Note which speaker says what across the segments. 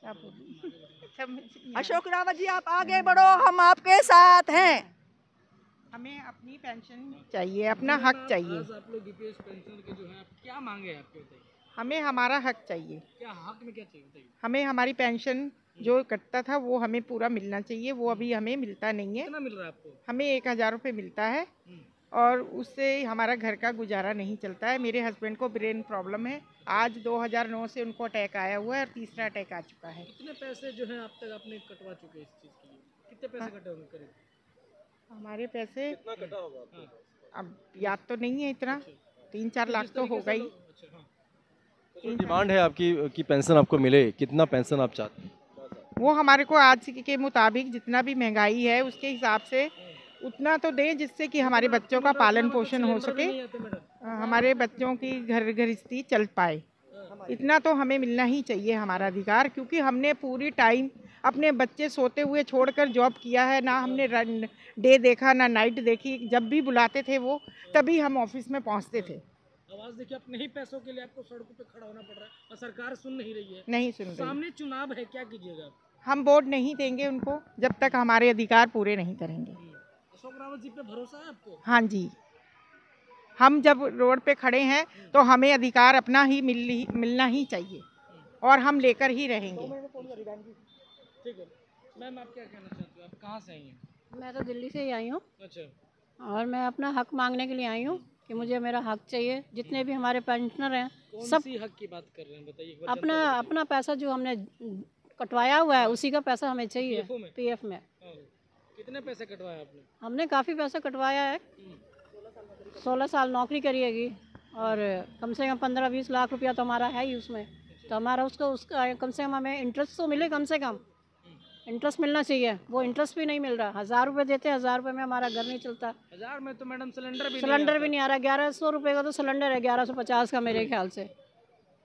Speaker 1: क्या बोलूं?
Speaker 2: अशोक रावत जी आप आगे बढ़ो, हम आपके साथ हैं।
Speaker 1: हमें अपनी पेंशन चाहिए, अपना हक चाहिए।
Speaker 3: आज आप लोग डीपीएस पेंशनर के जो है, आप क्या मांगे आपके, बताइए।
Speaker 1: हमें हमारा हक चाहिए।
Speaker 3: क्या हक में क्या चाहिए, बताइए।
Speaker 1: हमें हमारी पेंशन जो कटता था वो हमें पूरा मिलना चाहिए, वो अभी हमें मिलता नहीं है।
Speaker 3: कितना मिल रहा है आपको?
Speaker 1: हमें 1000 रुपये मिलता है और उससे हमारा घर का गुजारा नहीं चलता है। मेरे हस्बैंड को ब्रेन प्रॉब्लम है। आज 2009 से उनको अटैक आया हुआ है और तीसरा अटैक आ चुका है।
Speaker 3: कितने पैसे जो है आप तक आपने कटवा चुके हैं इस चीज़ के लिए? कितने पैसे कटे होंगे करीब?
Speaker 1: हमारे पैसे
Speaker 3: कितना कटा होगा आपको?
Speaker 1: अब याद तो नहीं है इतना, 3-4 लाख तो होगा ही।
Speaker 3: अच्छा, हाँ।
Speaker 4: तो डिमांड है आपकी कि पेंशन आपको मिले, कितना पेंशन आप चाहते हैं?
Speaker 1: वो हमारे को आज के मुताबिक जितना भी महंगाई है उसके हिसाब से उतना तो दें जिससे कि हमारे बच्चों का पालन पोषण हो सके, हमारे बच्चों की घर गृहस्थी चल पाए। इतना तो हमें मिलना ही चाहिए हमारा अधिकार, क्योंकि हमने पूरी टाइम अपने बच्चे सोते हुए छोड़कर जॉब किया है। ना हमने डे देखा ना नाइट देखी। जब भी बुलाते थे वो तभी हम ऑफिस में पहुंचते थे।
Speaker 3: आवाज देखिए, अपने ही पैसों के लिए आपको सड़कों पे खड़ा होना पड़ रहा है और सरकार सुन नहीं रही है।
Speaker 1: नहीं सुन रही।
Speaker 3: सामने चुनाव है, क्या कीजिएगा आप?
Speaker 1: हम वोट नहीं देंगे उनको जब तक हमारे अधिकार पूरे नहीं करेंगे।
Speaker 3: अशोक रावत जी पे भरोसा है आपको?
Speaker 1: हाँ जी, हम जब रोड पे खड़े हैं तो हमें अधिकार अपना ही मिलना ही चाहिए और हम लेकर ही रहेंगे।
Speaker 3: ठीक है मैम, आप क्या कहना चाहते हो? आप कहाँ से आई हैं?
Speaker 5: मैं तो दिल्ली से ही आई हूँ
Speaker 3: अच्छा,
Speaker 5: और मैं अपना हक मांगने के लिए आई हूँ कि मुझे मेरा हक चाहिए। जितने भी हमारे पेंशनर हैं
Speaker 3: कौन सी हक की बात कर रहे हैं, बताइए एक बार।
Speaker 5: अपना पैसा जो हमने कटवाया हुआ है उसी का पैसा हमें चाहिए। पीएफ में
Speaker 3: कितने पैसे कटवाए आपने?
Speaker 5: हमने काफ़ी पैसा कटवाया है। 16 साल नौकरी करिएगी और कम से कम 15-20 लाख रुपया तो हमारा है ही उसमें। तो हमारा उसका कम से कम हमें इंटरेस्ट तो मिले, कम से कम इंटरेस्ट मिलना चाहिए। वो इंटरेस्ट भी नहीं मिल रहा। 1000 रुपये देते हैं, 1000 रुपये में हमारा घर नहीं चलता।
Speaker 3: 1000 में तो मैडम सिलेंडर भी
Speaker 5: नहीं आ रहा। 1100 रुपये का तो सिलेंडर है, 1150 का मेरे ख्याल से।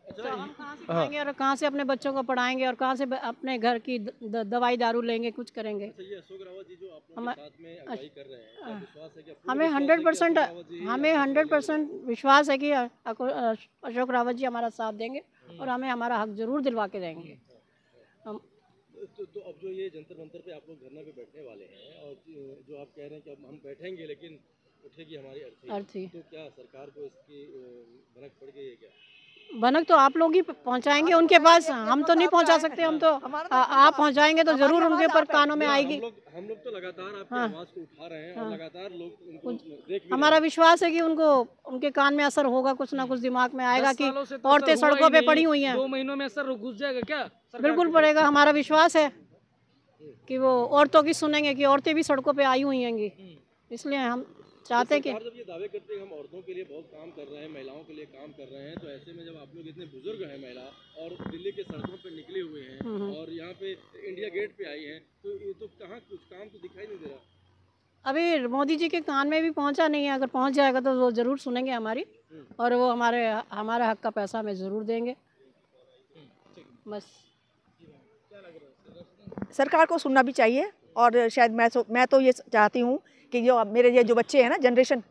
Speaker 5: तो हम कहाँ से खाएंगे और कहाँ से अपने बच्चों को पढ़ाएंगे और कहाँ से अपने घर की दवाई दारू लेंगे, कुछ करेंगे।
Speaker 4: ये अशोक रावत जी जो आप लोगों के साथ में अगुवाई कर रहे हैं, क्या विश्वास है कि
Speaker 5: हमें 100% विश्वास है कि अशोक रावत जी हमारा साथ देंगे और हमें हमारा हक जरूर दिलवा के देंगे।
Speaker 4: तो अब जो ये जंतर मंतर पे आप लोग धरना पे बैठने वाले हैं और जो आप कह रहे हैं कि अब हम बैठेंगे लेकिन उठेगी हमारी अर्थी, तो क्या सरकार को इसकी भनक पड़ गई है क्या?
Speaker 5: भनक तो आप लोग ही पहुंचाएंगे उनके पास, हम तो नहीं पहुंचा सकते। हम तो आप पहुंचाएंगे तो जरूर उनके ऊपर कानों में आएगी।
Speaker 4: हम लोग तो लगातार आपकी आवाज को उठा रहे हैं और लगातार लोग उनको देख भी
Speaker 5: हमारा विश्वास है कि उनके कान में असर होगा, कुछ ना कुछ दिमाग में आएगा कि औरतें सड़कों पे पड़ी हुई हैं।
Speaker 3: 2 महीनों में असर घुस जाएगा क्या?
Speaker 5: बिल्कुल पड़ेगा। हमारा विश्वास है कि वो औरतों की सुनेंगे कि औरतें भी सड़कों पे आई हुई हैं। इसलिए हम चाहते हैं कि
Speaker 4: जब ये दावे करते हैं हम औरतों के लिए बहुत काम कर रहे हैं, महिलाओं के लिए काम कर रहे हैं, तो ऐसे में जब आप लोग इतने बुजुर्ग हैं महिला और दिल्ली के सड़कों पे निकले हुए हैं और यहाँ पे इंडिया गेट पे आई हैं, तो ये तो कहाँ कुछ काम तो दिखाई नहीं दे रहा।
Speaker 5: अभी मोदी जी के कान में भी पहुंचा नहीं है। अगर पहुंच जाएगा तो वो ज़रूर सुनेंगे हमारी और वो हमारा हक का पैसा हमें ज़रूर देंगे। बस
Speaker 2: सरकार को सुनना भी चाहिए और शायद मैं तो ये चाहती हूँ कि जो मेरे ये जो बच्चे हैं ना,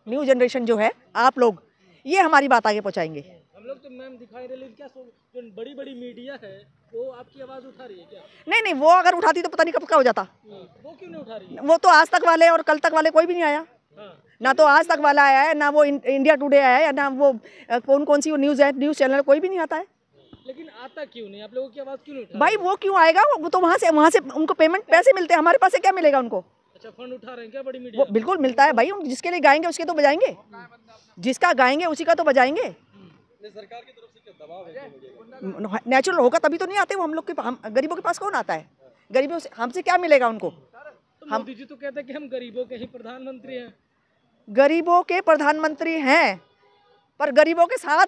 Speaker 2: न्यू जनरेशन जो है, आप लोग ये हमारी बात आगे पहुँचाएंगे।
Speaker 3: हम लोग तो मैम दिखाई रहे, लेकिन क्या जो बड़ी मीडिया है वो आपकी आवाज़ उठा रही है क्या?
Speaker 2: नहीं, वो अगर उठाती तो पता नहीं कब का हो जाता।
Speaker 3: वो क्यों नहीं उठा रही है?
Speaker 2: वो तो आज तक वाले और कल तक वाले कोई भी नहीं आया। ना तो आज तक वाला आया है, ना वो इंडिया टुडे आया है, ना वो कौन सी न्यूज़ है, न्यूज़ चैनल कोई भी नहीं आता है।
Speaker 3: लेकिन आता क्यों नहीं? आप लोगों की आवाज़ क्यों नहीं उठा?
Speaker 2: भाई वो क्यों आएगा? वो तो वहाँ से उनको पेमेंट पैसे मिलते हैं, हमारे पास से क्या मिलेगा उनको?
Speaker 3: अच्छा, फंड उठा रहे हैं क्या बड़ी मीडिया?
Speaker 2: वो बिल्कुल मिलता है भाई। जिसके लिए गाएंगे उसके तो बजाएंगे, जिसका गाएंगे उसी का तो बजाएंगे।
Speaker 4: सरकार की तरफ से क्या दबाव है?
Speaker 2: नेचुरल होगा तभी तो नहीं आते वो। हम लोग के गरीबों के पास कौन आता है? गरीबों से हमसे क्या मिलेगा उनको?
Speaker 3: मोदी जी तो कहते हैं कि हम गरीबों के ही प्रधानमंत्री हैं।
Speaker 2: गरीबों के प्रधानमंत्री हैं पर गरीबों के साथ